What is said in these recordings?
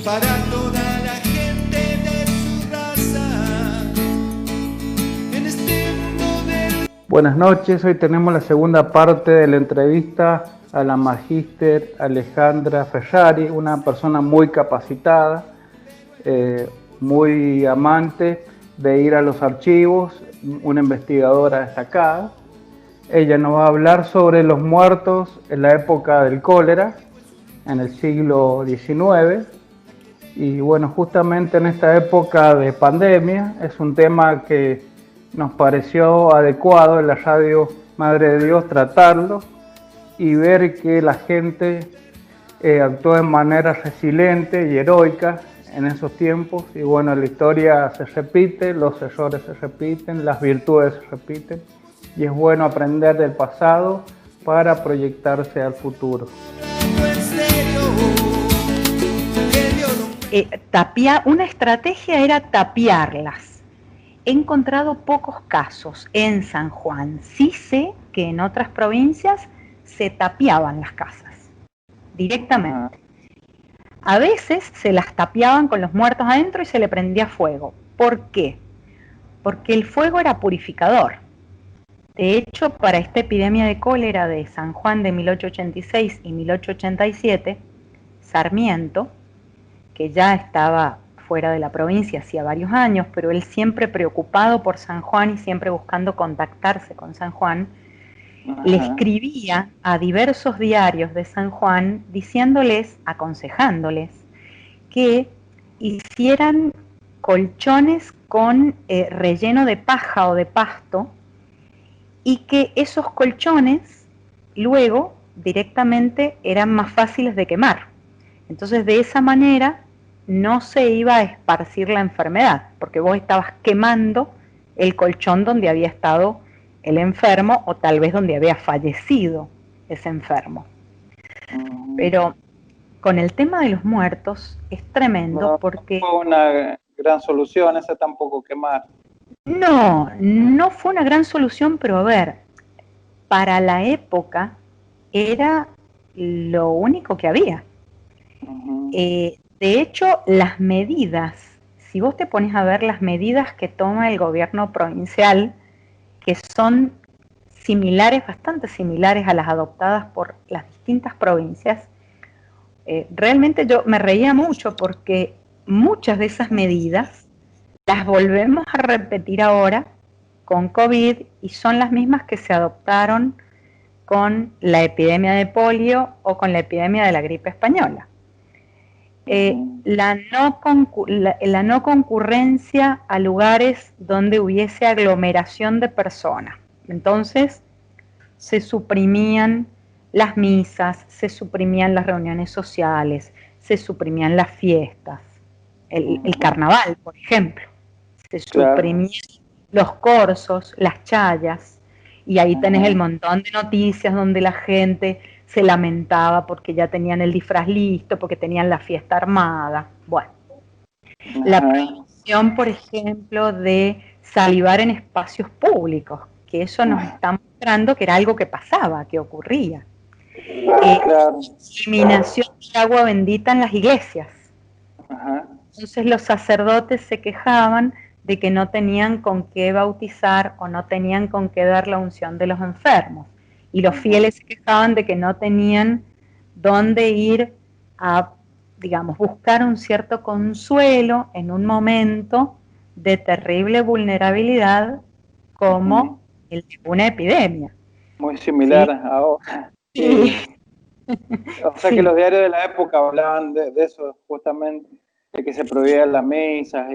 para toda la gente de su raza. En este mundo del... Buenas noches, hoy tenemos la segunda parte de la entrevista a la magíster Alejandra Ferrari, una persona muy capacitada, muy amante de ir a los archivos, una investigadora destacada. Ella nos va a hablar sobre los muertos en la época del cólera, en el siglo XIX. Y bueno, justamente en esta época de pandemia es un tema que nos pareció adecuado en la radio Madre de Dios tratarlo y ver que la gente actuó de manera resiliente y heroica en esos tiempos. Y bueno, la historia se repite, los errores se repiten, las virtudes se repiten, y es bueno aprender del pasado para proyectarse al futuro. Una estrategia era tapiarlas. He encontrado pocos casos en San Juan. Sí sé que en otras provincias se tapiaban las casas directamente. A veces se las tapiaban con los muertos adentro y se le prendía fuego. ¿Por qué? Porque el fuego era purificador. De hecho, para esta epidemia de cólera de San Juan de 1886 y 1887, Sarmiento, que ya estaba fuera de la provincia hacía varios años, pero él siempre preocupado por San Juan y siempre buscando contactarse con San Juan, le escribía a diversos diarios de San Juan diciéndoles, aconsejándoles, que hicieran colchones con relleno de paja o de pasto, y que esos colchones luego directamente eran más fáciles de quemar. Entonces de esa manera no se iba a esparcir la enfermedad, porque vos estabas quemando el colchón donde había estado el enfermo o tal vez donde había fallecido ese enfermo. Pero con el tema de los muertos es tremendo porque... No fue una gran solución esa tampoco, quemar. No, no fue una gran solución, pero a ver, para la época era lo único que había. De hecho, las medidas, si vos te pones a ver las medidas que toma el gobierno provincial, que son similares, bastante similares a las adoptadas por las distintas provincias, realmente yo me reía mucho porque muchas de esas medidas las volvemos a repetir ahora con COVID y son las mismas que se adoptaron con la epidemia de polio o con la epidemia de la gripe española. La no concurrencia a lugares donde hubiese aglomeración de personas. Entonces se suprimían las misas, se suprimían las reuniones sociales, se suprimían las fiestas, el carnaval, por ejemplo, se suprimían los corsos, las chayas, y ahí tenés el montón de noticias donde la gente se lamentaba porque ya tenían el disfraz listo, porque tenían la fiesta armada. Bueno, la prohibición, por ejemplo, de salivar en espacios públicos, que eso nos está mostrando que era algo que pasaba, que ocurría. Eliminación de agua bendita en las iglesias. Entonces los sacerdotes se quejaban de que no tenían con qué bautizar o no tenían con qué dar la unción de los enfermos. Y los fieles se quejaban de que no tenían dónde ir a, digamos, buscar un cierto consuelo en un momento de terrible vulnerabilidad como el de una epidemia. Muy similar ahora. Sí. O sea que los diarios de la época hablaban de eso justamente, de que se prohibían las misas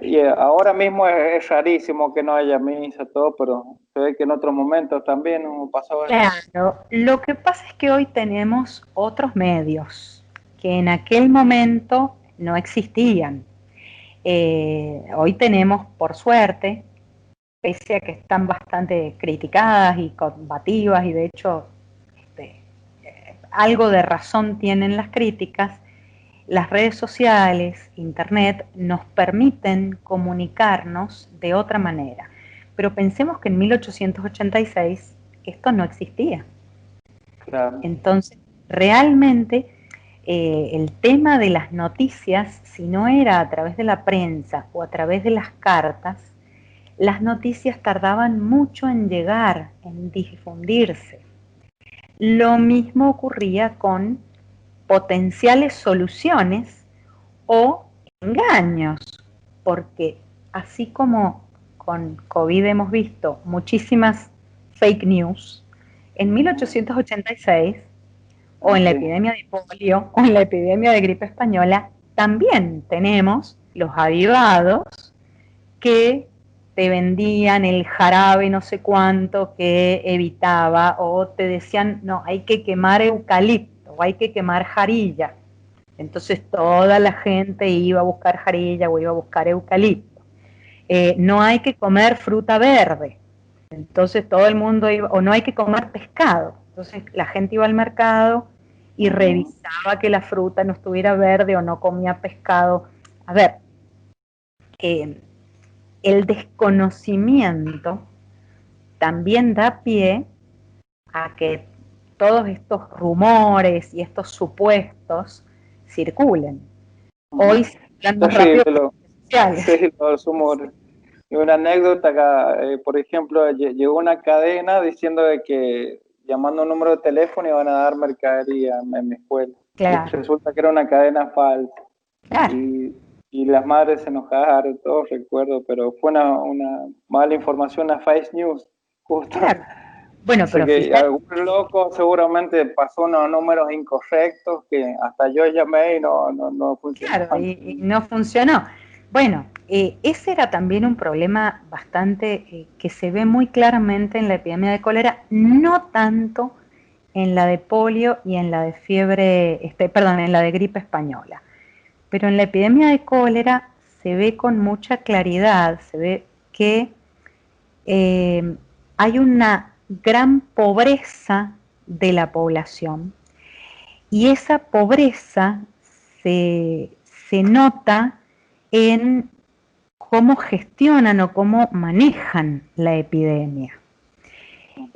y ahora mismo es rarísimo que no haya misa, todo, pero se ve que en otros momentos también pasó eso. Claro, lo que pasa es que hoy tenemos otros medios que en aquel momento no existían. Hoy tenemos, por suerte, pese a que están bastante criticadas y combativas, y de hecho algo de razón tienen las críticas, las redes sociales, internet, nos permiten comunicarnos de otra manera. Pero pensemos que en 1886 esto no existía. Claro. Entonces, realmente el tema de las noticias, si no era a través de la prensa o a través de las cartas, las noticias tardaban mucho en llegar, en difundirse. Lo mismo ocurría con potenciales soluciones o engaños, porque así como con COVID hemos visto muchísimas fake news, en 1886, o en la epidemia de polio, o en la epidemia de gripe española, también tenemos los avivados que te vendían el jarabe no sé cuánto que evitaba, o te decían, no, hay que quemar eucalipto, o hay que quemar jarilla. Entonces toda la gente iba a buscar jarilla o iba a buscar eucalipto. No hay que comer fruta verde. Entonces todo el mundo iba, o no hay que comer pescado. Entonces la gente iba al mercado y revisaba que la fruta no estuviera verde o no comía pescado. A ver, el desconocimiento también da pie a que todos estos rumores y estos supuestos circulen. Hoy se hablan más rápido que los sociales. Sí, los rumores. Y una anécdota acá, por ejemplo, llegó una cadena diciendo de que llamando un número de teléfono iban a dar mercadería en mi escuela. Claro. Y resulta que era una cadena falsa. Claro. Y las madres se enojaron, todo recuerdo, pero fue una mala información, una fake news, justo. Claro. Bueno, así pero que fíjate, algún loco seguramente pasó unos números incorrectos que hasta yo llamé y no funcionó. claro, y no funcionó. Bueno, ese era también un problema bastante que se ve muy claramente en la epidemia de cólera, no tanto en la de polio y en la de fiebre, en la de gripe española. Pero en la epidemia de cólera se ve con mucha claridad, se ve que hay una gran pobreza de la población y esa pobreza se nota en cómo gestionan o cómo manejan la epidemia.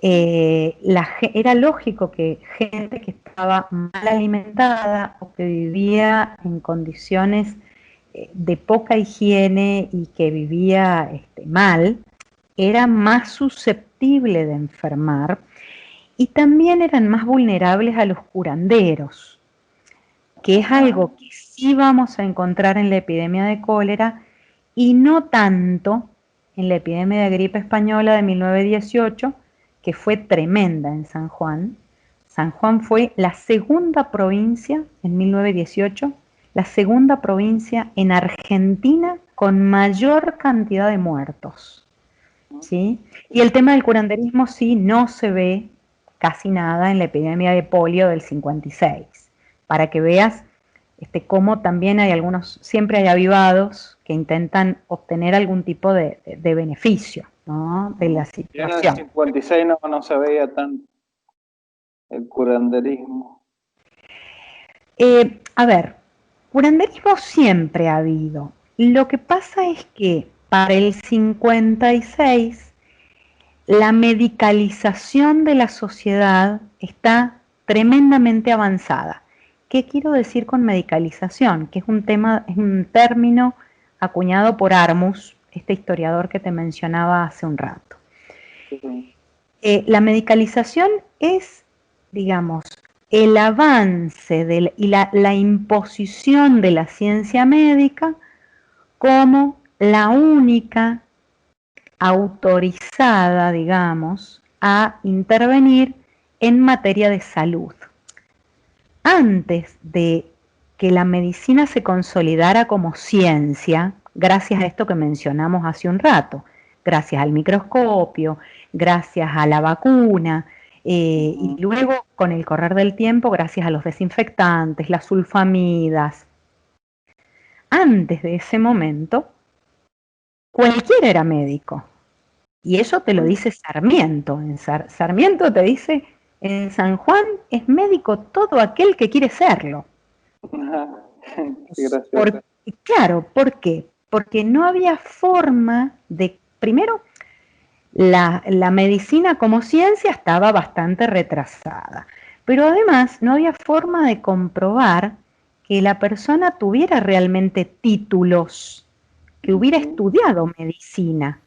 Era lógico que gente que estaba mal alimentada o que vivía en condiciones de poca higiene y que vivía mal, era más susceptible de enfermar y también eran más vulnerables a los curanderos, que es algo que sí vamos a encontrar en la epidemia de cólera y no tanto en la epidemia de gripe española de 1918, que fue tremenda en San Juan. San Juan fue la segunda provincia en 1918, la segunda provincia en Argentina con mayor cantidad de muertos, ¿sí? Y el tema del curanderismo sí no se ve casi nada en la epidemia de polio del 56, para que veas cómo también hay siempre hay avivados que intentan obtener algún tipo de beneficio, ¿no?, de la situación. En el 56 no se veía tanto el curanderismo. A ver, curanderismo siempre ha habido. Lo que pasa es que para el 56 la medicalización de la sociedad está tremendamente avanzada. ¿Qué quiero decir con medicalización? Que es un término acuñado por Armus, este historiador que te mencionaba hace un rato. La medicalización es, digamos, el avance y la imposición de la ciencia médica como la única autorizada, digamos, a intervenir en materia de salud. Antes de que la medicina se consolidara como ciencia, gracias a esto que mencionamos hace un rato, gracias al microscopio, gracias a la vacuna, y luego con el correr del tiempo, gracias a los desinfectantes, las sulfamidas. Antes de ese momento, cualquiera era médico. Y eso te lo dice Sarmiento. Sarmiento te dice, en San Juan es médico todo aquel que quiere serlo. Sí, Claro, ¿por qué? Porque no había forma de, primero, la medicina como ciencia estaba bastante retrasada, pero además no había forma de comprobar que la persona tuviera realmente títulos, que hubiera estudiado medicina.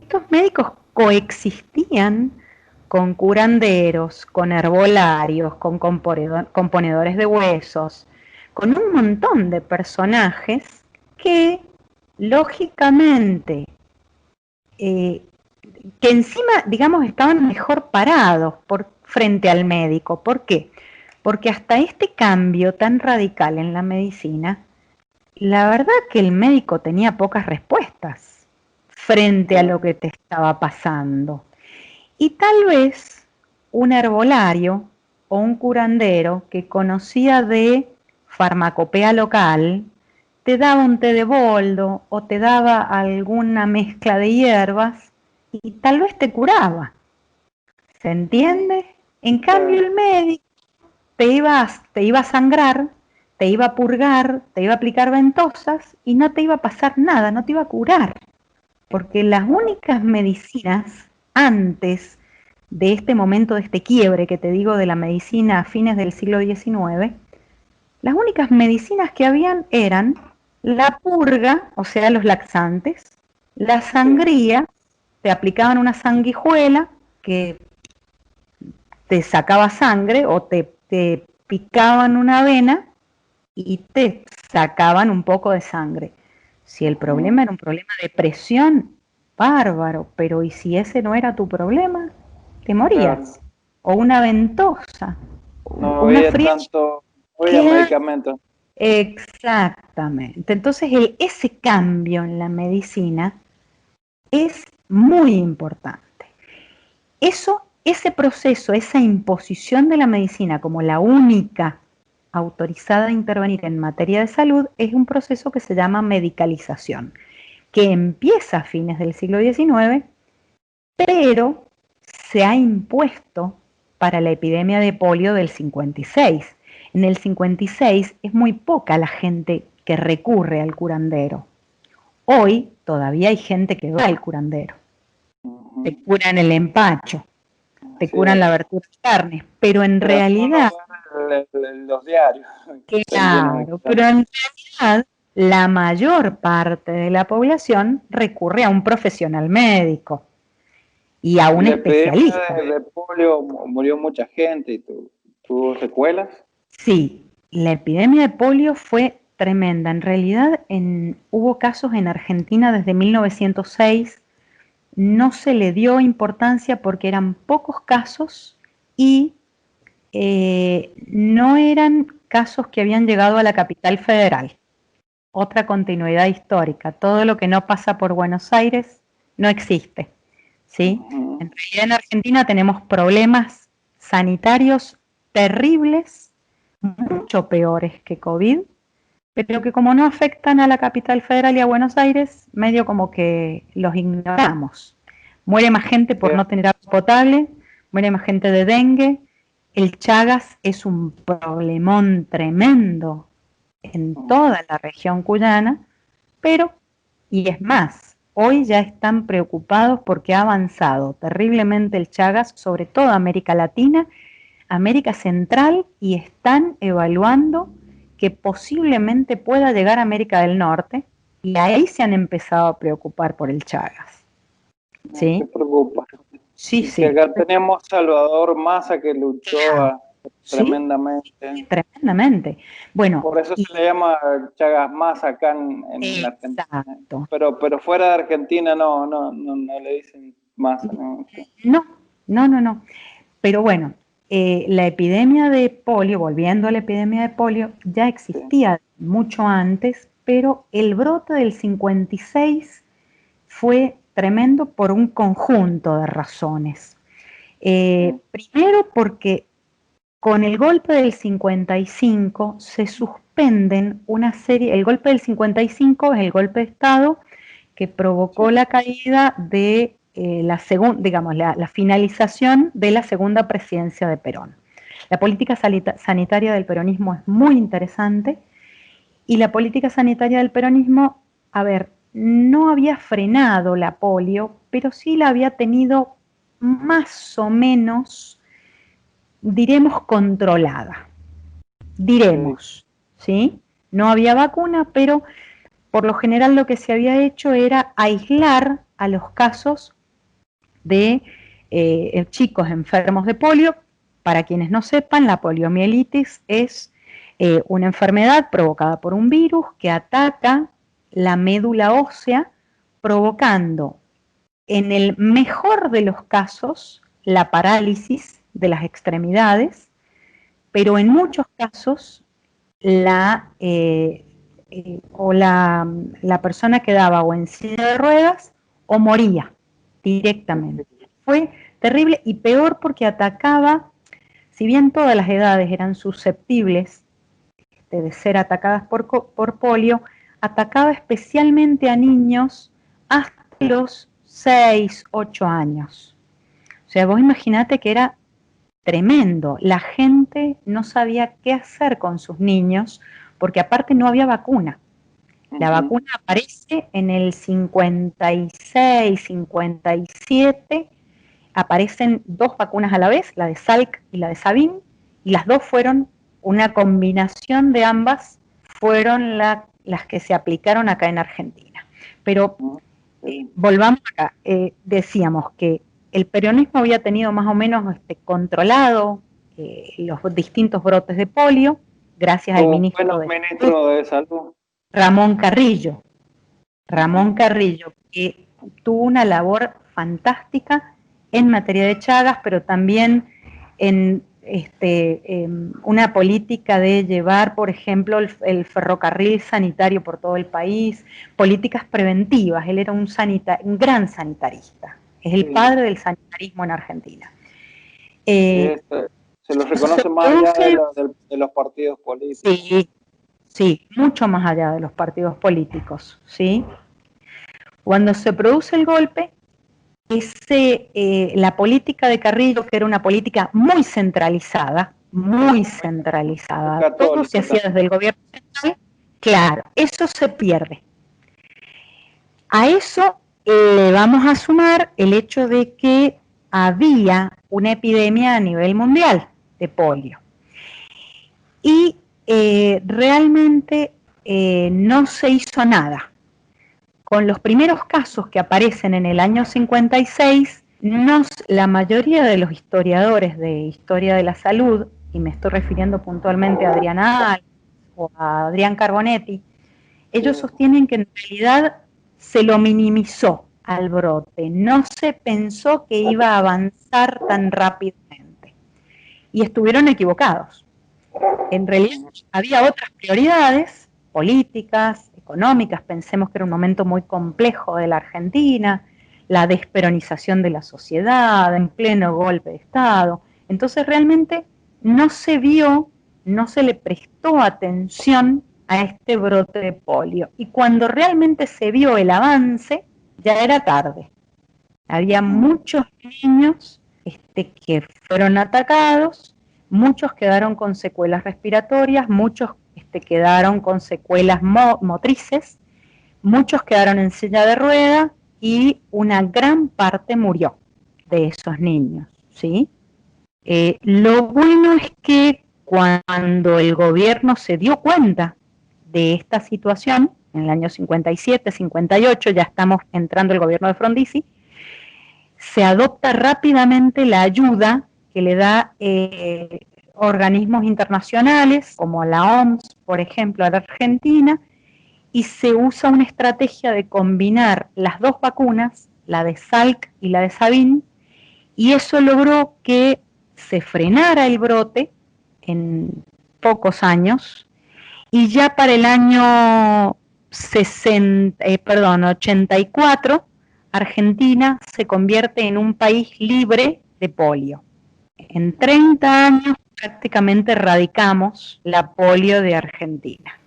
Estos médicos coexistían con curanderos, con herbolarios, con componedores de huesos, con un montón de personajes que lógicamente, que encima, digamos, estaban mejor parados frente al médico. ¿Por qué? Porque hasta este cambio tan radical en la medicina, la verdad que el médico tenía pocas respuestas frente a lo que te estaba pasando. Y tal vez un herbolario o un curandero que conocía de farmacopea local te daba un té de boldo o te daba alguna mezcla de hierbas y tal vez te curaba. ¿Se entiende? En cambio el médico te iba a sangrar, te iba a purgar, te iba a aplicar ventosas y no te iba a pasar nada, no te iba a curar. Porque las únicas medicinas antes de este momento, de este quiebre que te digo de la medicina a fines del siglo XIX, las únicas medicinas que habían eran la purga, o sea, los laxantes, la sangría, te aplicaban una sanguijuela que te sacaba sangre o te picaban una vena y te sacaban un poco de sangre. Si el problema era un problema de presión, bárbaro, pero ¿y si ese no era tu problema? Te morías. Claro. O una ventosa. No había tanto medicamento. Exactamente. Entonces ese cambio en la medicina es muy importante. Ese proceso, esa imposición de la medicina como la única autorizada a intervenir en materia de salud es un proceso que se llama medicalización, que empieza a fines del siglo XIX, pero se ha impuesto para la epidemia de polio del 56. En el 56 es muy poca la gente que recurre al curandero. Hoy todavía hay gente que va al curandero. Te curan el empacho, te curan la abertura de carne, pero en realidad... Los diarios. Claro, pero en realidad la mayor parte de la población recurre a un profesional médico y a un especialista. De polio murió mucha gente y tuvo secuelas. Sí, la epidemia de polio fue tremenda. En realidad hubo casos en Argentina desde 1906. No se le dio importancia porque eran pocos casos y no eran casos que habían llegado a la capital federal. Otra continuidad histórica. Todo lo que no pasa por Buenos Aires no existe, ¿sí? En realidad en Argentina tenemos problemas sanitarios terribles, mucho peores que COVID, pero que como no afectan a la capital federal y a Buenos Aires, medio como que los ignoramos. Muere más gente por no tener agua potable, muere más gente de dengue. El Chagas es un problemón tremendo en toda la región cuyana, pero, y es más, hoy ya están preocupados porque ha avanzado terriblemente el Chagas, sobre todo América Latina, América Central, y están evaluando que posiblemente pueda llegar a América del Norte, y ahí se han empezado a preocupar por el Chagas. ¿Sí? No se preocupa. Sí, sí. Acá tenemos Salvador Massa que luchó tremendamente. Sí, tremendamente. Bueno, por eso se le llama Chagas Massa acá en Argentina. Pero fuera de Argentina no le dicen Massa. No. Pero bueno, la epidemia de polio, volviendo a la epidemia de polio, ya existía mucho antes, pero el brote del 56 fue tremendo por un conjunto de razones. Primero porque con el golpe del 55 se suspenden una serie, el golpe del 55 es el golpe de Estado que provocó la caída de la finalización de la segunda presidencia de Perón. La política sanitaria del peronismo es muy interesante y la política sanitaria del peronismo, no había frenado la polio, pero sí la había tenido más o menos, diremos, controlada. ¿Sí? No había vacuna, pero por lo general lo que se había hecho era aislar a los casos de chicos enfermos de polio. Para quienes no sepan, la poliomielitis es una enfermedad provocada por un virus que ataca la médula ósea, provocando, en el mejor de los casos, la parálisis de las extremidades, pero en muchos casos la persona quedaba o en silla de ruedas o moría directamente. Fue terrible y peor porque atacaba, si bien todas las edades eran susceptibles de ser atacadas por polio, atacaba especialmente a niños hasta los 6, 8 años. O sea, vos imaginate que era tremendo. La gente no sabía qué hacer con sus niños porque aparte no había vacuna. La vacuna aparece en el 56, 57, aparecen 2 vacunas a la vez, la de Salk y la de Sabin, y las 2 fueron una combinación de ambas, fueron las que se aplicaron acá en Argentina. Pero volvamos acá, decíamos que el peronismo había tenido más o menos controlado los distintos brotes de polio, gracias al ministro de Salud, Ramón Carrillo, que tuvo una labor fantástica en materia de Chagas, pero también en una política de llevar, por ejemplo, el ferrocarril sanitario por todo el país, políticas preventivas. Él era un gran sanitarista, es el padre del sanitarismo en Argentina. Se lo reconoce más allá de los partidos políticos. Sí, mucho más allá de los partidos políticos, ¿sí? Cuando se produce el golpe, la política de Carrillo, que era una política muy centralizada, muy centralizada. Todo se hacía desde el gobierno central. Claro, eso se pierde. A eso le vamos a sumar el hecho de que había una epidemia a nivel mundial de polio. Y realmente no se hizo nada. Con los primeros casos que aparecen en el año 56, la mayoría de los historiadores de historia de la salud, y me estoy refiriendo puntualmente a Adriana Alves o a Adrián Carbonetti, ellos sostienen que en realidad se lo minimizó al brote, no se pensó que iba a avanzar tan rápidamente. Y estuvieron equivocados. En realidad había otras prioridades políticas, económicas, pensemos que era un momento muy complejo de la Argentina, la desperonización de la sociedad, en pleno golpe de Estado. Entonces realmente no se vio, no se le prestó atención a este brote de polio. Y cuando realmente se vio el avance, ya era tarde. Había muchos niños que fueron atacados, muchos quedaron con secuelas respiratorias, muchos quedaron con secuelas motrices, muchos quedaron en silla de rueda y una gran parte murió de esos niños, ¿sí? Lo bueno es que cuando el gobierno se dio cuenta de esta situación, en el año 57, 58, ya estamos entrando el gobierno de Frondizi, se adopta rápidamente la ayuda que le da organismos internacionales, como la OMS, por ejemplo, a la Argentina, y se usa una estrategia de combinar las dos vacunas, la de Salk y la de Sabin, y eso logró que se frenara el brote en pocos años, y ya para el año 84, Argentina se convierte en un país libre de polio. En 30 años prácticamente erradicamos la polio de Argentina.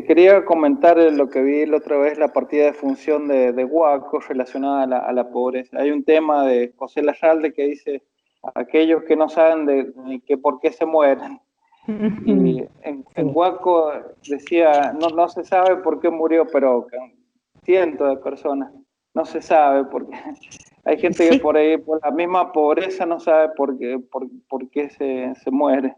Quería comentar lo que vi la otra vez, la partida de función de Guaco relacionada a la pobreza. Hay un tema de José Larralde que dice, aquellos que no saben de por qué se mueren. Y en Huaco decía, no se sabe por qué murió, pero cientos de personas, no se sabe porque hay gente que por ahí, por la misma pobreza, no sabe por qué se muere.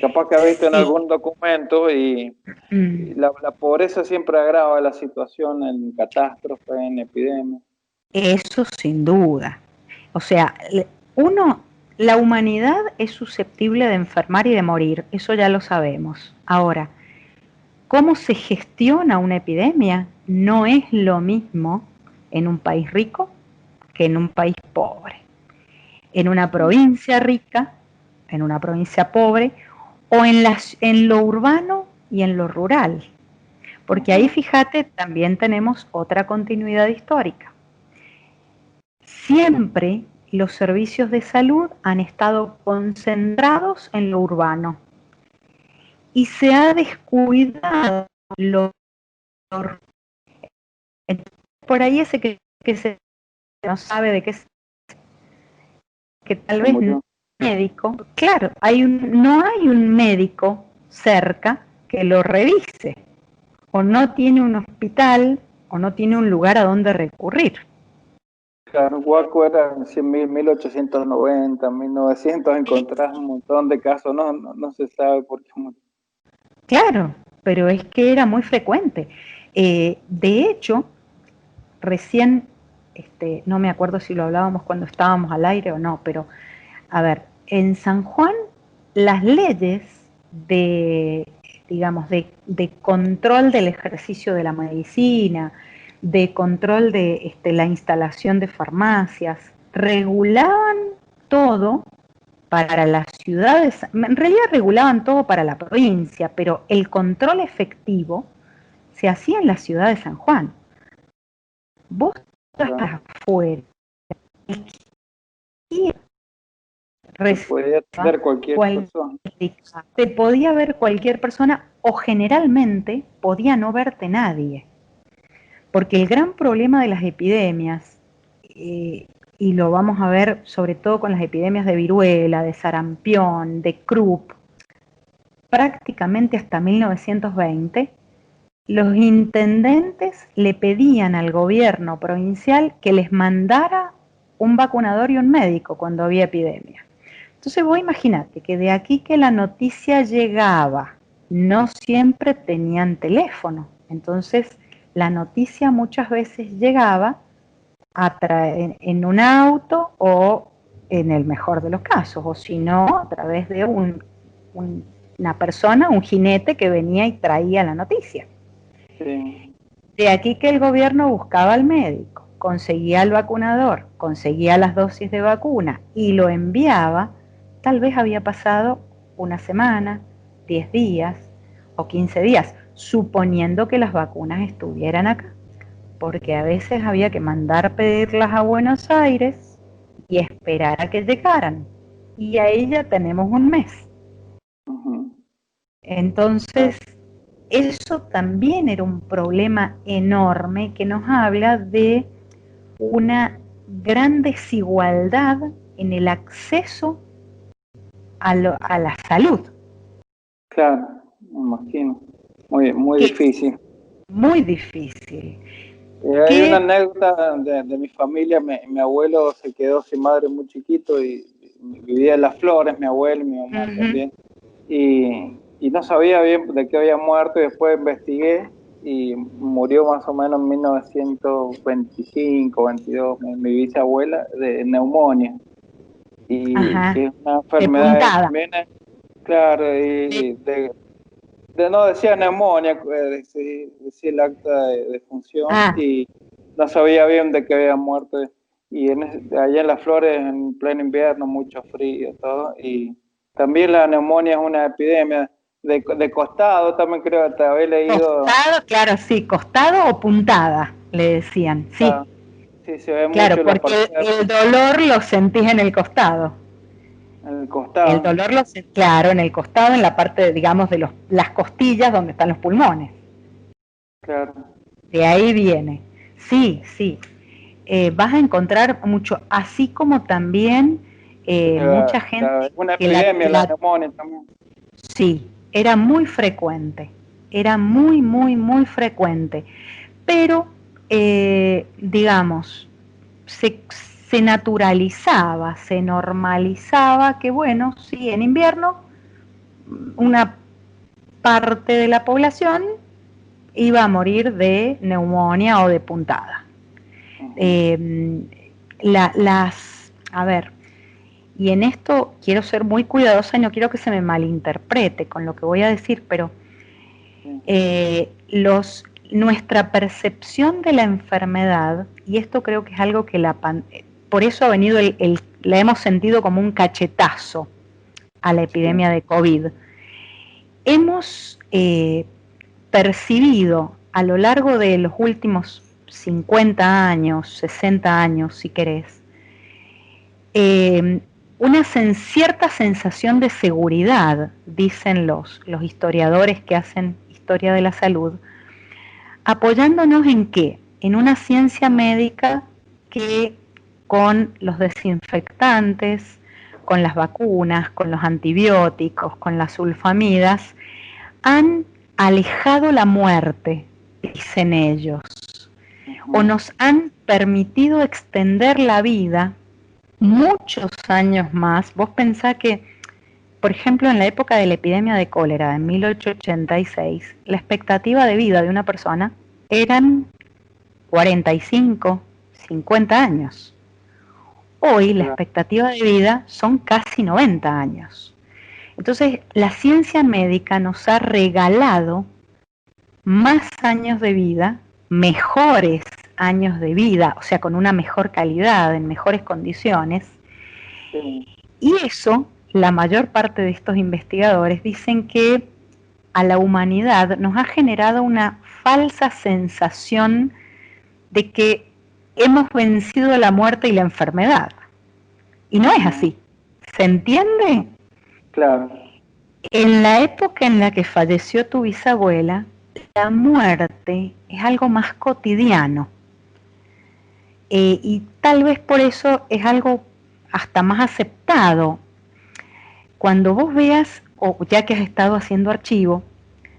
Capaz que ha visto en algún documento y la pobreza siempre agrava la situación en catástrofe, en epidemia. Eso sin duda. O sea, la humanidad es susceptible de enfermar y de morir, eso ya lo sabemos. Ahora, ¿cómo se gestiona una epidemia? No es lo mismo en un país rico que en un país pobre. En una provincia rica, en una provincia pobre, o en lo urbano y en lo rural. Porque ahí, fíjate, también tenemos otra continuidad histórica. Siempre los servicios de salud han estado concentrados en lo urbano y se ha descuidado lo rural. Por ahí ese que se no sabe de qué es, que tal vez no es médico, claro, no hay un médico cerca que lo revise, o no tiene un hospital, o no tiene un lugar a donde recurrir. Claro, Huaco era en 1890, 1900, encontrás un montón de casos, no se sabe por qué. Claro, pero es que era muy frecuente. De hecho, recién, no me acuerdo si lo hablábamos cuando estábamos al aire o no, pero a ver, en San Juan las leyes digamos, de control del ejercicio de la medicina, de control de la instalación de farmacias, regulaban todo para las ciudades, en realidad regulaban todo para la provincia, pero el control efectivo se hacía en la ciudad de San Juan. Vos estás afuera, podía ver cualquier persona. Te podía ver cualquier persona o generalmente podía no verte nadie. Porque el gran problema de las epidemias, y lo vamos a ver sobre todo con las epidemias de viruela, de sarampión, de croup, prácticamente hasta 1920, los intendentes le pedían al gobierno provincial que les mandara un vacunador y un médico cuando había epidemia. Entonces vos imaginate que de aquí que la noticia llegaba, no siempre tenían teléfono, entonces la noticia muchas veces llegaba en un auto o en el mejor de los casos, o si no, a través de una persona, un jinete que venía y traía la noticia. Sí. De aquí que el gobierno buscaba al médico, conseguía al vacunador, conseguía las dosis de vacuna y lo enviaba, tal vez había pasado una semana, 10 días o 15 días, suponiendo que las vacunas estuvieran acá, porque a veces había que mandar pedirlas a Buenos Aires y esperar a que llegaran, y ahí ya tenemos un mes. Entonces, eso también era un problema enorme que nos habla de una gran desigualdad en el acceso a la salud. Claro, me imagino. Muy difícil. Muy difícil. Hay una anécdota de mi familia. Mi abuelo se quedó sin madre muy chiquito y vivía en Las Flores, mi abuelo y mi mamá también. Y no sabía bien de qué había muerto y después investigué y murió más o menos en 1925, 22, mi bisabuela, de neumonía. Y que es una enfermedad también, claro, y no decía neumonía, decía el acta de función, y no sabía bien de qué había muerto. Y allá en Las Flores, en pleno invierno, mucho frío, todo, y también la neumonía es una epidemia. De costado también creo que te había leído. Costado, claro, sí, costado o puntada, le decían, sí. Sí, se ve claro, mucho porque el dolor lo sentís en el costado. En el costado. El dolor claro, en el costado, en la parte, digamos, de las costillas donde están los pulmones. Claro. De ahí viene. Sí, sí. Vas a encontrar mucho, así como también mucha gente... Una epidemia, la neumonía también. Sí, era muy frecuente, era muy, muy, muy frecuente, pero digamos, se naturalizaba, se normalizaba que bueno, sí, en invierno una parte de la población iba a morir de neumonía o de puntada. A ver, y en esto quiero ser muy cuidadosa y no quiero que se me malinterprete con lo que voy a decir, pero nuestra percepción de la enfermedad, y esto creo que es algo que por eso ha venido la hemos sentido como un cachetazo a la epidemia de COVID. Hemos percibido a lo largo de los últimos 50 años, 60 años, si querés, una cierta sensación de seguridad, dicen los historiadores que hacen historia de la salud, apoyándonos en ¿qué? En una ciencia médica que con los desinfectantes, con las vacunas, con los antibióticos, con las sulfamidas, han alejado la muerte, dicen ellos, o nos han permitido extender la vida muchos años más. Vos pensás que, por ejemplo, en la época de la epidemia de cólera, en 1886, la expectativa de vida de una persona eran 45, 50 años. Hoy la expectativa de vida son casi 90 años. Entonces, la ciencia médica nos ha regalado más años de vida, mejores años de vida, o sea, con una mejor calidad, en mejores condiciones. Y eso, la mayor parte de estos investigadores dicen que a la humanidad nos ha generado una falsa sensación de que hemos vencido la muerte y la enfermedad. Y no es así. ¿Se entiende? Claro. En la época en la que falleció tu bisabuela, la muerte es algo más cotidiano. Y tal vez por eso es algo hasta más aceptado. Cuando vos veas, o ya que has estado haciendo archivo,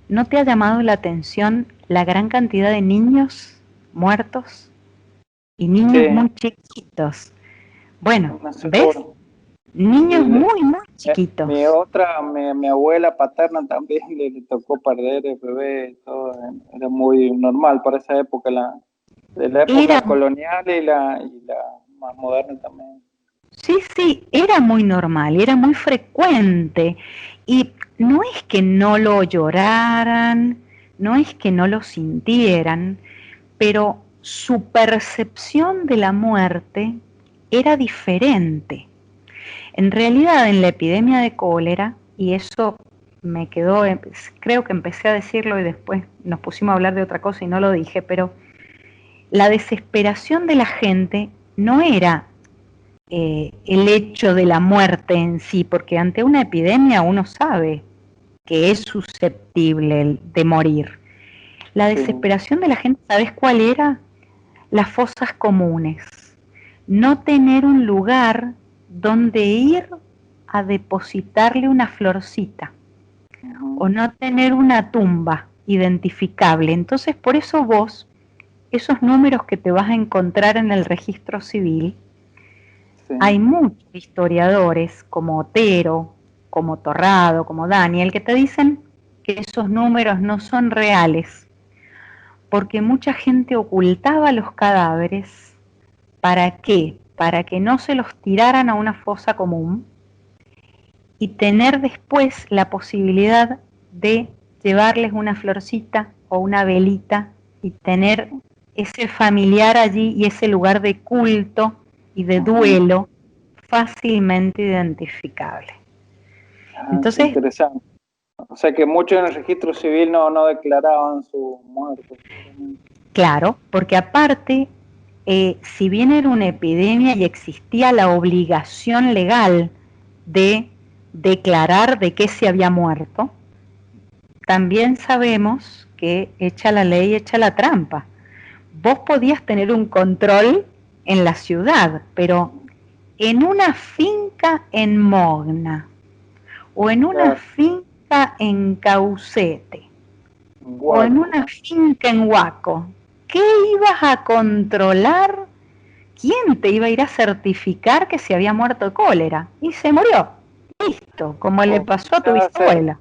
¿no te ha llamado la atención la gran cantidad de niños muertos? Y niños muy chiquitos. Bueno, ¿ves? Niños muy, muy chiquitos. Mi abuela paterna también le tocó perder el bebé, todo era muy normal para esa época, de la época colonial y la más moderna también. Sí, era muy normal, era muy frecuente. Y no es que no lo lloraran, no es que no lo sintieran, pero su percepción de la muerte era diferente. En realidad, en la epidemia de cólera, y eso me quedó, creo que empecé a decirlo y después nos pusimos a hablar de otra cosa y no lo dije, pero la desesperación de la gente no era el hecho de la muerte en sí, porque ante una epidemia uno sabe que es susceptible de morir. La desesperación de la gente, ¿sabes cuál era? Las fosas comunes. No tener un lugar donde ir a depositarle una florcita, o no tener una tumba identificable. Entonces, por eso vos, esos números que te vas a encontrar en el registro civil, hay muchos historiadores como Otero, como Torrado, como Daniel, que te dicen que esos números no son reales, porque mucha gente ocultaba los cadáveres. ¿Para qué? Para que no se los tiraran a una fosa común y tener después la posibilidad de llevarles una florcita o una velita y tener ese familiar allí y ese lugar de culto y de duelo fácilmente identificable. Entonces, interesante. O sea que muchos en el registro civil no declaraban su muerte. Claro, porque aparte, si bien era una epidemia y existía la obligación legal de declarar de qué se había muerto, también sabemos que echa la ley, echa la trampa. Vos podías tener un control en la ciudad, pero en una finca en Mogna o en una finca finca en Caucete o en Guaco. una finca en Huaco, ¿qué ibas a controlar? ¿Quién te iba a ir a certificar que se había muerto de cólera? Y se murió. Listo, como le pasó a tu bisabuela.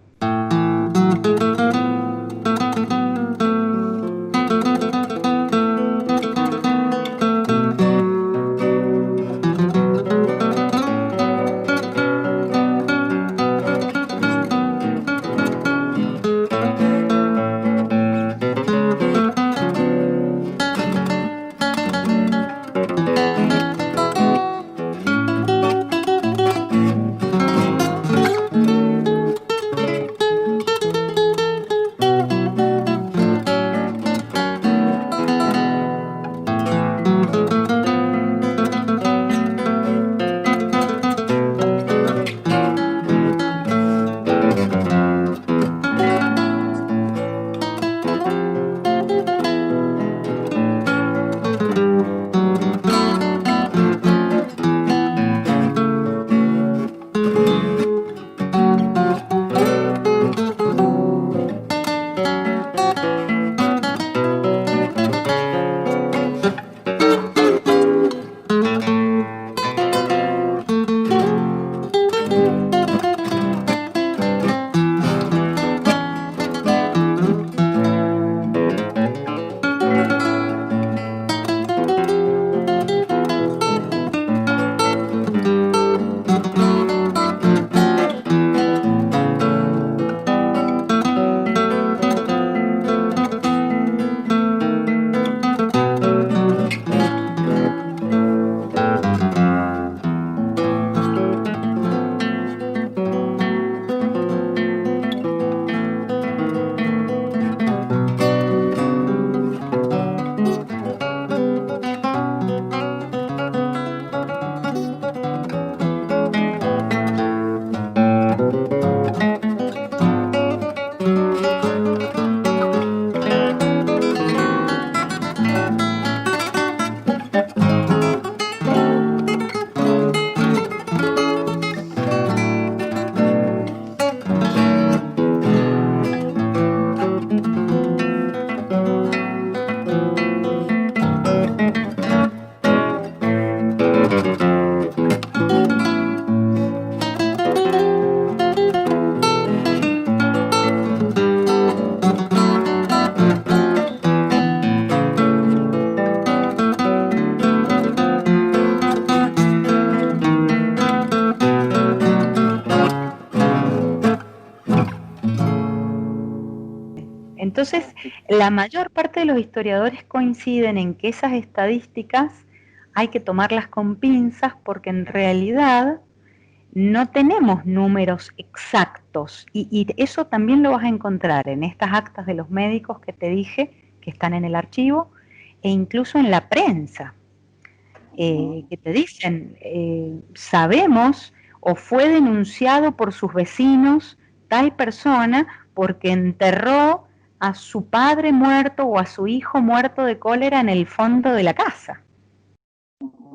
Entonces, la mayor parte de los historiadores coinciden en que esas estadísticas hay que tomarlas con pinzas porque en realidad no tenemos números exactos y eso también lo vas a encontrar en estas actas de los médicos que te dije que están en el archivo e incluso en la prensa, que te dicen, sabemos o fue denunciado por sus vecinos tal persona porque enterró a su padre muerto o a su hijo muerto de cólera en el fondo de la casa.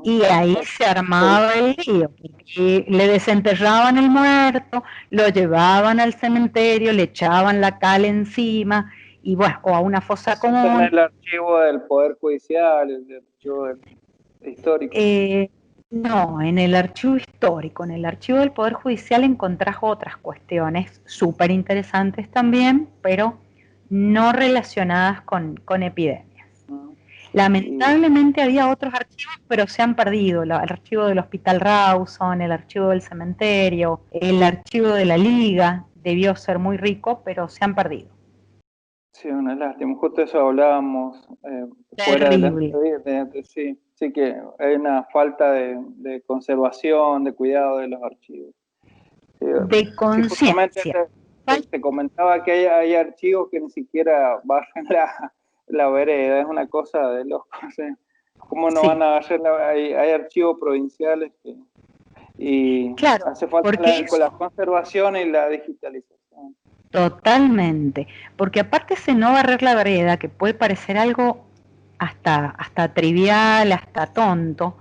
Y ahí se armaba el lío, porque le desenterraban el muerto, lo llevaban al cementerio, le echaban la cal encima, y bueno, o a una fosa común. En el archivo del Poder Judicial, el archivo histórico. No, en el archivo histórico, en el archivo del Poder Judicial encontrás otras cuestiones súper interesantes también, pero no relacionadas con epidemias. Lamentablemente había otros archivos, pero se han perdido. El archivo del Hospital Rawson, el archivo del cementerio, el archivo de la Liga, debió ser muy rico, pero se han perdido. Sí, una lástima. Justo eso hablábamos fuera de la entrevista. Sí, que hay una falta de conservación, de cuidado de los archivos. Sí, de conciencia. Te comentaba que hay archivos que ni siquiera barren la vereda, es una cosa de locos. ¿Cómo no van a hacer? Hay archivos provinciales y claro, hace falta con la conservación y la digitalización. Totalmente, porque aparte ese no barrer la vereda, que puede parecer algo hasta trivial, hasta tonto,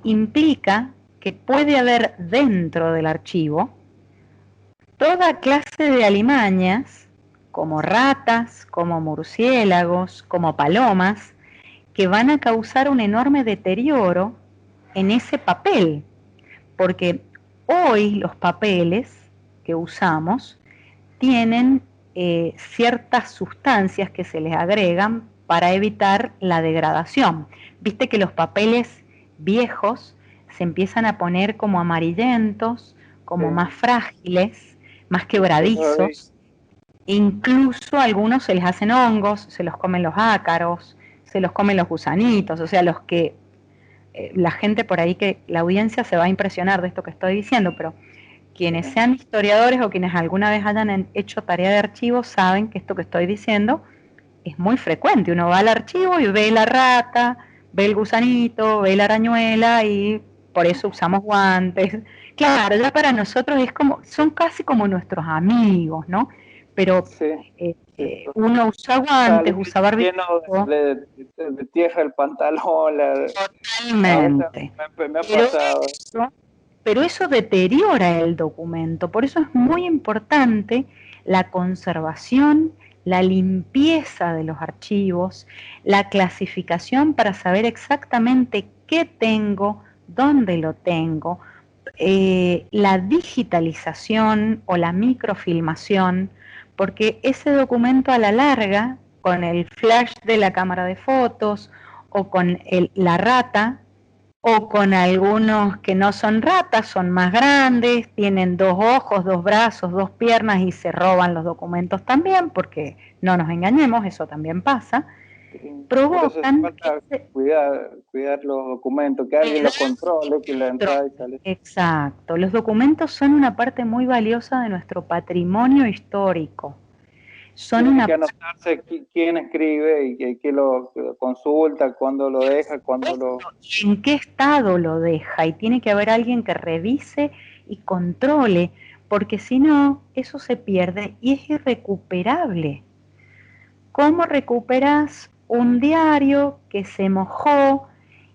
implica que puede haber dentro del archivo toda clase de alimañas, como ratas, como murciélagos, como palomas, que van a causar un enorme deterioro en ese papel, porque hoy los papeles que usamos tienen ciertas sustancias que se les agregan para evitar la degradación. Viste que los papeles viejos se empiezan a poner como amarillentos, como más frágiles, más quebradizos, incluso a algunos se les hacen hongos, se los comen los ácaros, se los comen los gusanitos, o sea, los que la gente por ahí, que la audiencia se va a impresionar de esto que estoy diciendo, pero quienes sean historiadores o quienes alguna vez hayan hecho tarea de archivo saben que esto que estoy diciendo es muy frecuente. Uno va al archivo y ve la rata, ve el gusanito, ve la arañuela, y por eso usamos guantes. Claro, ya para nosotros es como, son casi como nuestros amigos, ¿no? Pero uno usa guantes, usa barbijo. Lleno de tierra el pantalón. Totalmente. Me ha pasado. Pero eso deteriora el documento, por eso es muy importante la conservación, la limpieza de los archivos, la clasificación para saber exactamente qué tengo, dónde lo tengo, la digitalización o la microfilmación, porque ese documento a la larga, con el flash de la cámara de fotos o con la rata, o con algunos que no son ratas, son más grandes, tienen 2 ojos, 2 brazos, 2 piernas y se roban los documentos también, porque no nos engañemos, eso también pasa. Provocan cuidar los documentos, que alguien los controle, que la entrada y salida. Exacto, los documentos son una parte muy valiosa de nuestro patrimonio histórico. Tiene que anotarse quién escribe y quién lo consulta, cuándo lo deja, en qué estado lo deja, y tiene que haber alguien que revise y controle, porque si no, eso se pierde y es irrecuperable. ¿Cómo recuperas un diario que se mojó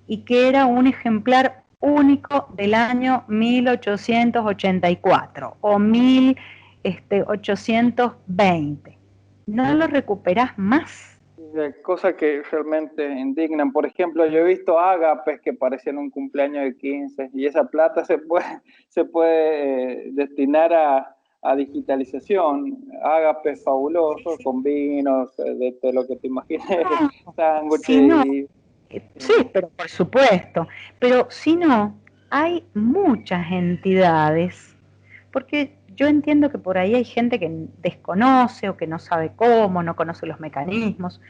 y que era un ejemplar único del año 1884 o 1820? No lo recuperás más. Cosas que realmente indignan. Por ejemplo, yo he visto ágapes que parecían un cumpleaños de 15 y esa plata se puede destinar a digitalización. Ágapes fabulosos, con vinos, de lo que te imagines, sándwiches. Sí, pero por supuesto. Pero si no, hay muchas entidades, porque yo entiendo que por ahí hay gente que desconoce o que no sabe cómo, no conoce los mecanismos,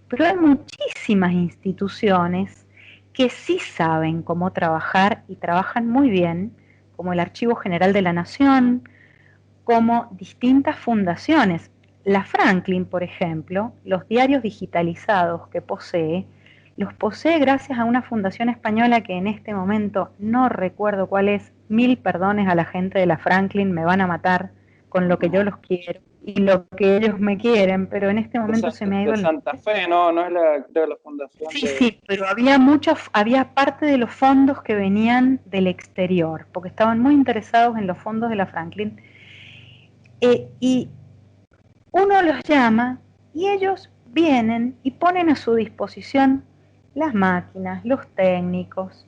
pero hay muchísimas instituciones que sí saben cómo trabajar y trabajan muy bien, como el Archivo General de la Nación, como distintas fundaciones. La Franklin, por ejemplo, los diarios digitalizados que posee, los posee gracias a una fundación española que en este momento no recuerdo cuál es. 1000 perdones a la gente de la Franklin, me van a matar con lo que yo los quiero y lo que ellos me quieren, pero en este momento se me ha ido... De Santa Fe, no es la fundación. Sí, pero había parte de los fondos que venían del exterior, porque estaban muy interesados en los fondos de la Franklin, y uno los llama y ellos vienen y ponen a su disposición las máquinas, los técnicos,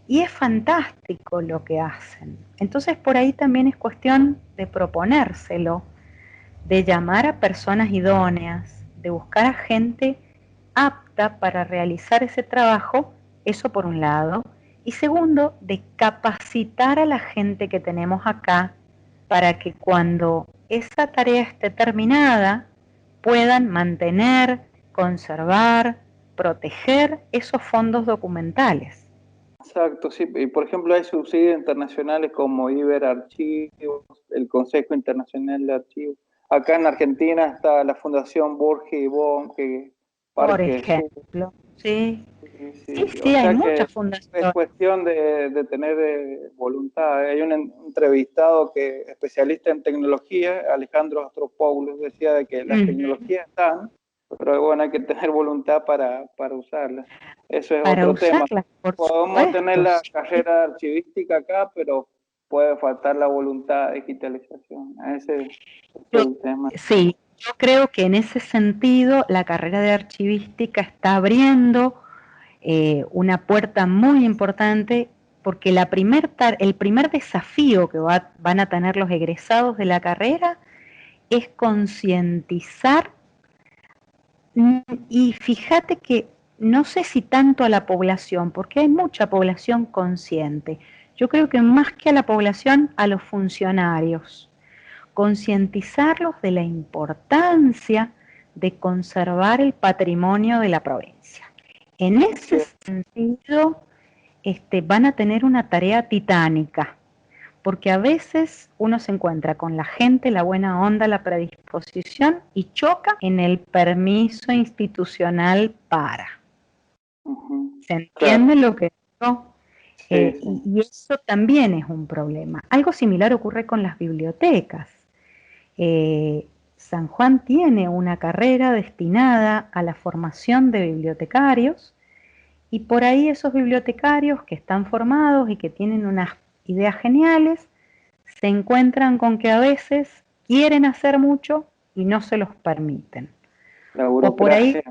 y es fantástico lo que hacen. Entonces por ahí también es cuestión de proponérselo, de llamar a personas idóneas, de buscar a gente apta para realizar ese trabajo, eso por un lado, y segundo, de capacitar a la gente que tenemos acá para que cuando esa tarea esté terminada puedan mantener, conservar, proteger esos fondos documentales. Exacto, sí. Y por ejemplo, hay subsidios internacionales como Iberarchivos, el Consejo Internacional de Archivos. Acá en Argentina está la Fundación Borges y Bon, que por ejemplo, sí, hay muchas fundaciones. Es cuestión de tener voluntad. Hay un entrevistado que especialista en tecnología, Alejandro Astropoulos, decía de que las tecnologías están, pero bueno, hay que tener voluntad para usarlas. Eso es para otro tema. Podemos tener la carrera archivística acá, pero puede faltar la voluntad de digitalización. Ese es el tema. Sí, yo creo que en ese sentido la carrera de archivística está abriendo una puerta muy importante, porque el primer desafío que van a tener los egresados de la carrera es concientizar, y fíjate que no sé si tanto a la población, porque hay mucha población consciente. Yo creo que más que a la población, a los funcionarios. Concientizarlos de la importancia de conservar el patrimonio de la provincia. En ese sentido, van a tener una tarea titánica, porque a veces uno se encuentra con la gente, la buena onda, la predisposición, y choca en el permiso institucional para. ¿Se entiende lo que digo? Sí. Y eso también es un problema. Algo similar ocurre con las bibliotecas. San Juan tiene una carrera destinada a la formación de bibliotecarios, y por ahí esos bibliotecarios que están formados y que tienen unas ideas geniales, se encuentran con que a veces quieren hacer mucho y no se los permiten. La burocracia. O por ahí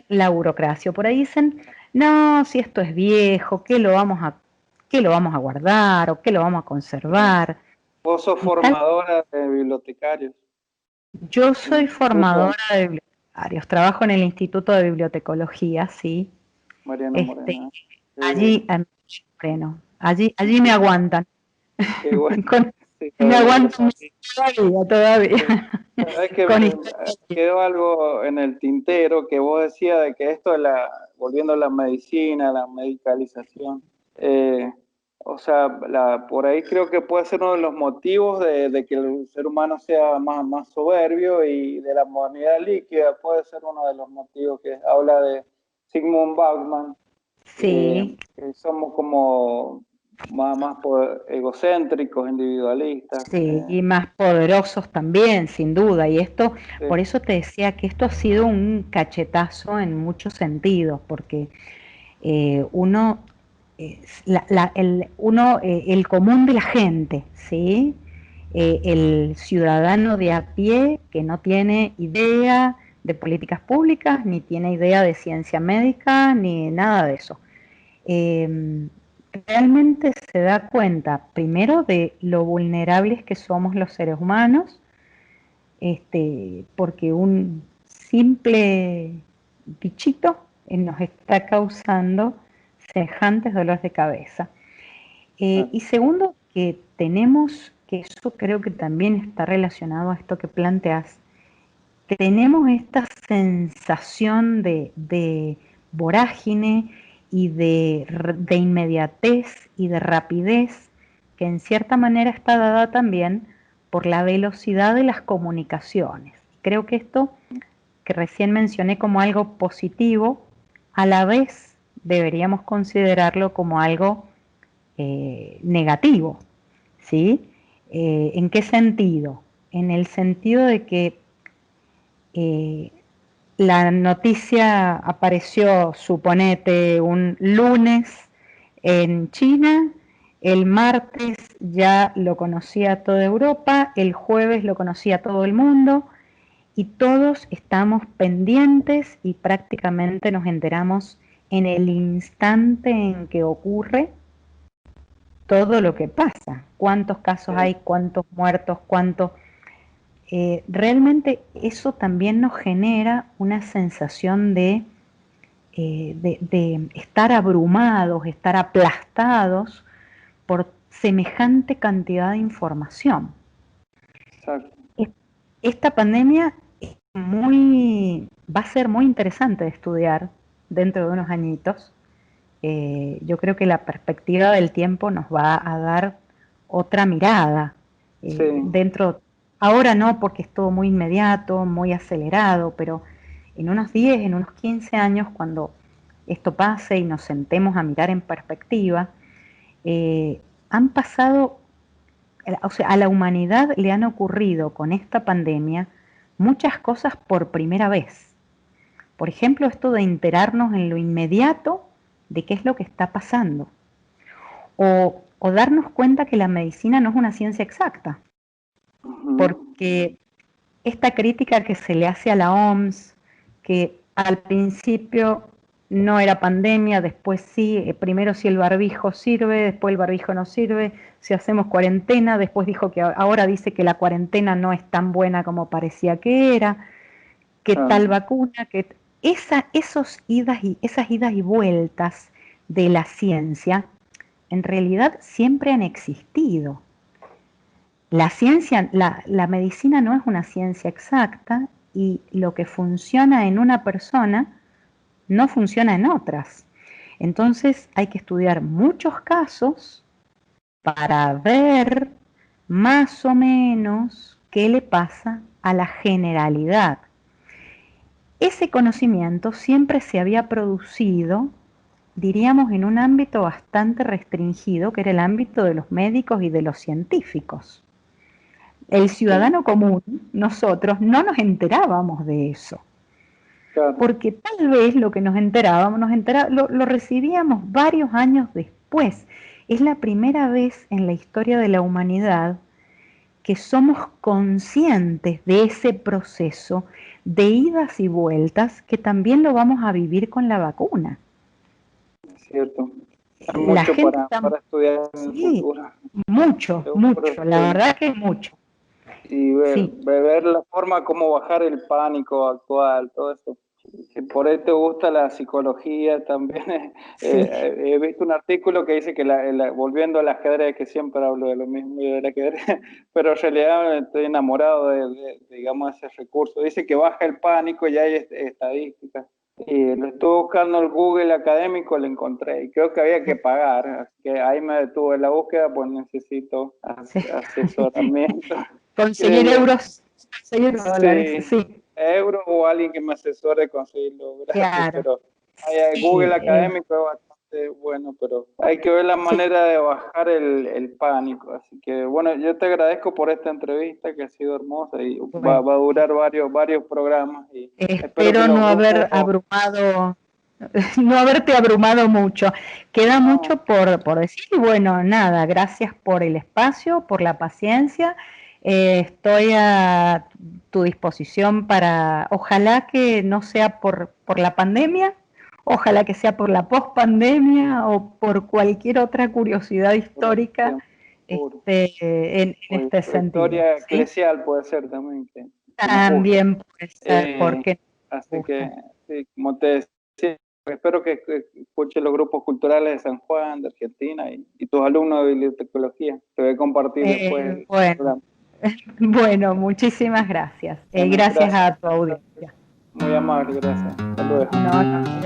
la burocracia, o por ahí dicen, no, si esto es viejo, ¿qué lo vamos a guardar o qué lo vamos a conservar? Vos sos formadora de bibliotecarios. Yo soy formadora de bibliotecarios, trabajo en el Instituto de Bibliotecología, sí. Mariano Moreno. Allí me aguantan. Qué bueno. Me aguantan todavía. Es que quedó algo en el tintero que vos decías de que esto de volviendo a la medicina, la medicalización, o sea, por ahí creo que puede ser uno de los motivos de que el ser humano sea más soberbio, y de la modernidad líquida puede ser uno de los motivos que habla de Sigmund Bauman. Sí. Que somos como más egocéntricos, individualistas. Sí, y más poderosos también, sin duda. Y esto, por eso te decía que esto ha sido un cachetazo en muchos sentidos, porque el común de la gente, ¿sí? El ciudadano de a pie que no tiene idea de políticas públicas, ni tiene idea de ciencia médica, ni nada de eso. Realmente se da cuenta, primero, de lo vulnerables que somos los seres humanos, porque un simple bichito nos está causando semejantes dolores de cabeza. Y segundo, que eso creo que también está relacionado a esto que planteas, tenemos esta sensación de vorágine y de inmediatez y de rapidez, que en cierta manera está dada también por la velocidad de las comunicaciones. Creo que esto que recién mencioné como algo positivo, a la vez deberíamos considerarlo como algo negativo, ¿sí? ¿En qué sentido? En el sentido de que la noticia apareció, suponete, un lunes en China, el martes ya lo conocía toda Europa, el jueves lo conocía todo el mundo, y todos estamos pendientes y prácticamente nos enteramos en el instante en que ocurre todo lo que pasa. ¿Cuántos casos hay? ¿Cuántos muertos? ¿Cuántos? Realmente eso también nos genera una sensación de estar abrumados, estar aplastados por semejante cantidad de información. Exacto. Esta pandemia va a ser muy interesante de estudiar dentro de unos añitos. Yo creo que la perspectiva del tiempo nos va a dar otra mirada ahora no, porque es todo muy inmediato, muy acelerado, pero en unos 10, en unos 15 años, cuando esto pase y nos sentemos a mirar en perspectiva, han pasado, o sea, a la humanidad le han ocurrido con esta pandemia muchas cosas por primera vez. Por ejemplo, esto de enterarnos en lo inmediato de qué es lo que está pasando. O o darnos cuenta que la medicina no es una ciencia exacta, porque esta crítica que se le hace a la OMS, que al principio no era pandemia, después sí, primero si el barbijo sirve, después el barbijo no sirve, si hacemos cuarentena, después dijo que ahora dice que la cuarentena no es tan buena como parecía que era, que tal vacuna, que esas idas y vueltas de la ciencia en realidad siempre han existido. La ciencia, la medicina no es una ciencia exacta y lo que funciona en una persona no funciona en otras. Entonces hay que estudiar muchos casos para ver más o menos qué le pasa a la generalidad. Ese conocimiento siempre se había producido, diríamos, en un ámbito bastante restringido, que era el ámbito de los médicos y de los científicos. El ciudadano común, nosotros, no nos enterábamos de eso. Claro. Porque tal vez lo que nos enterábamos, lo recibíamos varios años después. Es la primera vez en la historia de la humanidad que somos conscientes de ese proceso de idas y vueltas, que también lo vamos a vivir con la vacuna. Es cierto. Hay mucho para estudiar en el futuro. Mucho, la verdad que mucho. Y ver la forma como bajar el pánico actual, todo eso. Por ahí te gusta la psicología también. He visto un artículo que dice que volviendo al ajedrez, que siempre hablo de lo mismo del ajedrez, pero en realidad estoy enamorado digamos, ese recurso. Dice que baja el pánico y hay estadísticas. Y lo estuve buscando en el Google académico, lo encontré y creo que había que pagar, así que ahí me detuve en la búsqueda, pues necesito asesoramiento. Conseguir euros, conseguir dólares, sí. Euros o alguien que me asesore conseguirlo, claro. Pero Google académico es bastante bueno, pero hay que ver la manera de bajar el pánico, así que bueno, yo te agradezco por esta entrevista que ha sido hermosa y va a durar varios programas y espero no haberte abrumado mucho. Queda mucho por decir y bueno, nada, gracias por el espacio, por la paciencia. Estoy a tu disposición para, ojalá que no sea por la pandemia, ojalá que sea por la pospandemia o por cualquier otra curiosidad histórica en este sentido. Historia eclesial puede ser también. También puede ser, porque así que, sí, como te decía, espero que escuchen los grupos culturales de San Juan, de Argentina y tus alumnos de bibliotecología. Te voy a compartir después. Bueno, muchísimas gracias. Gracias a tu audiencia. Muy amable, gracias. Hasta luego. No.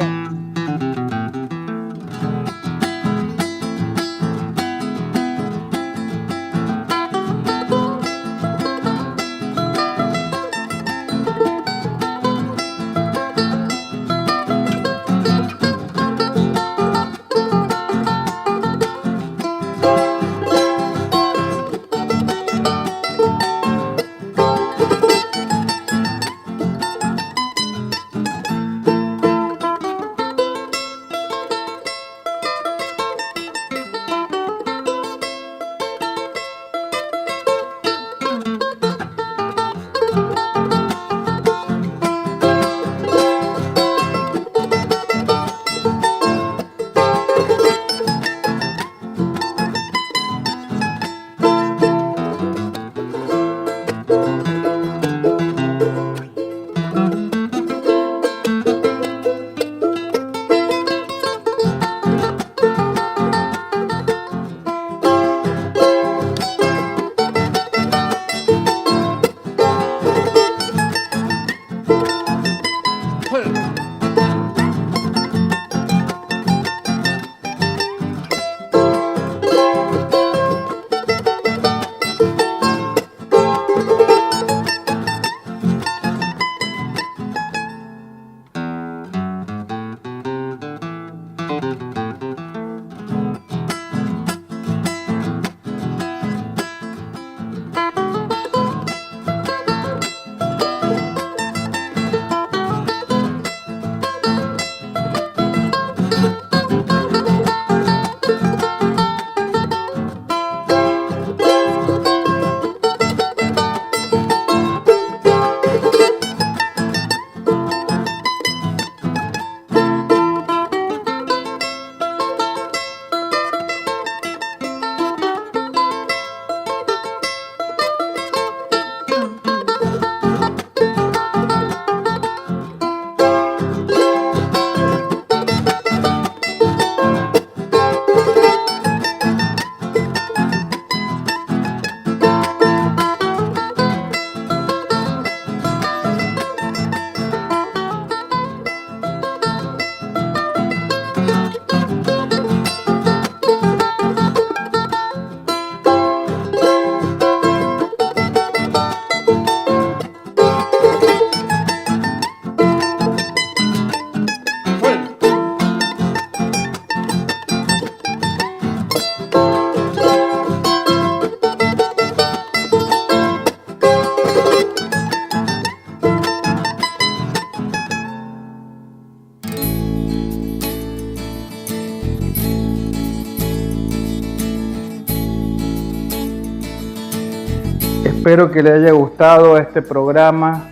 Espero que les haya gustado este programa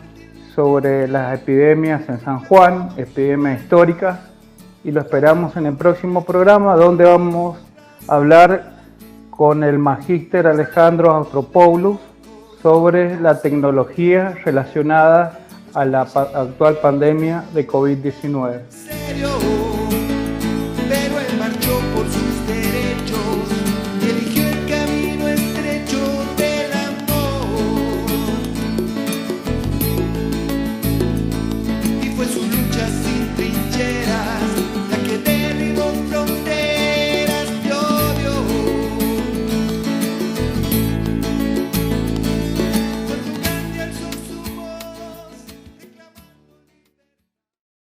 sobre las epidemias en San Juan, epidemias históricas, y lo esperamos en el próximo programa, donde vamos a hablar con el magíster Alejandro Austropoulos sobre la tecnología relacionada a la actual pandemia de COVID-19.